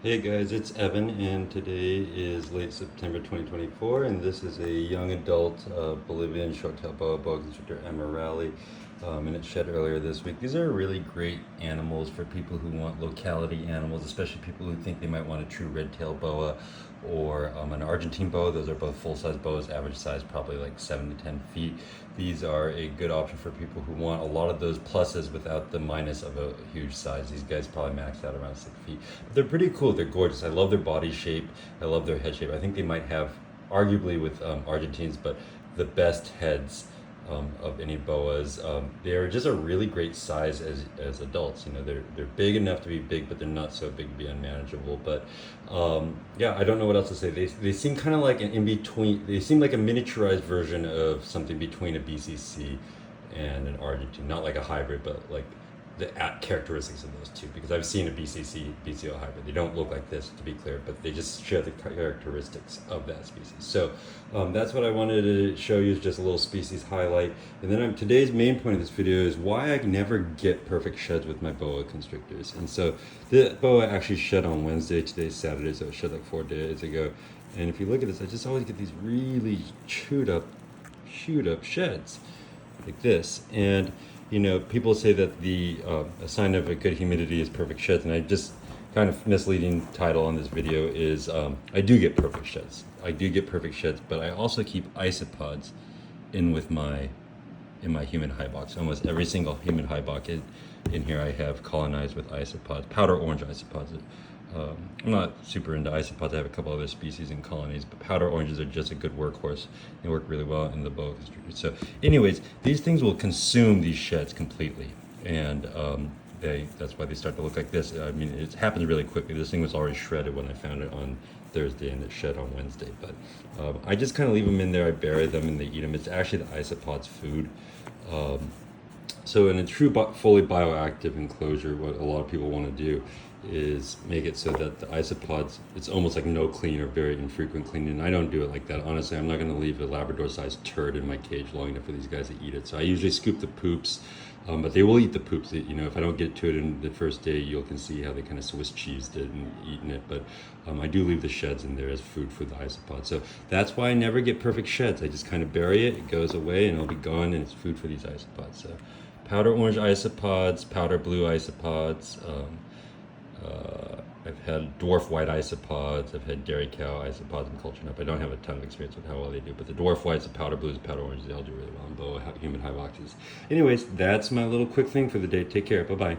Hey guys, it's Evan, and today is late September 2024, and this is a young adult Bolivian short-tailed boa constrictor Emerald, and it shed earlier this week. These are really great animals for people who want locality animals, especially people who think they might want a true red-tailed boa or an Argentine boa. Those are both full-size boas, average size probably like 7 to 10 feet. These are a good option for people who want a lot of those pluses without the minus of a huge size. These guys probably max out around 6 feet. But they're pretty cool. They're gorgeous. I love their body shape. I love their head shape. I think they might have, arguably with Argentines, but the best heads of any boas. They're just a really great size as adults. You know, they're big enough to be big, but they're not so big to be unmanageable. But yeah, I don't know what else to say. They seem kind of like an in between. They seem like a miniaturized version of something between a BCC and an Argentine. Not like a hybrid, but like the characteristics of those two, because I've seen a BCC BCO hybrid. They don't look like this, to be clear, but they just share the characteristics of that species. So that's what I wanted to show you, is just a little species highlight. And then today's main point of this video is why I never get perfect sheds with my boa constrictors. And so the boa actually shed on Wednesday. Today's Saturday, so it shed like 4 days ago. And if you look at this, I just always get these really chewed up sheds like this. And you know, people say that a sign of a good humidity is perfect sheds, and I just kind of misleading title on this video is I do get perfect sheds. I do get perfect sheds, but I also keep isopods in my human high box. Almost every single human high box in here I have colonized with isopods, powder orange isopods. I'm not super into isopods. I have a couple other species in colonies, but powder oranges are just a good workhorse. They work really well in the boa constrictor. So anyways, these things will consume these sheds completely, and that's why they start to look like this. I mean, it happens really quickly. This thing was already shredded when I found it on Thursday, and it shed on Wednesday. But I just kind of leave them in there. I bury them and they eat them. It's actually the isopods' food. So in a true fully bioactive enclosure, what a lot of people want to do is make it so that the isopods, it's almost like no clean or very infrequent cleaning. And I don't do it like that. Honestly, I'm not going to leave a Labrador-sized turd in my cage long enough for these guys to eat it. So I usually scoop the poops, but they will eat the poops. You know, if I don't get to it in the first day, you can see how they kind of Swiss cheesed it and eaten it. But I do leave the sheds in there as food for the isopods. So that's why I never get perfect sheds. I just kind of bury it, it goes away, and it'll be gone, and it's food for these isopods. So powder orange isopods, powder blue isopods. I've had dwarf white isopods. I've had dairy cow isopods and culture nut. I don't have a ton of experience with how well they do, but the dwarf whites, the powder blues, powder oranges, they all do really well in boa human high boxes. Anyways, that's my little quick thing for the day. Take care. Bye bye.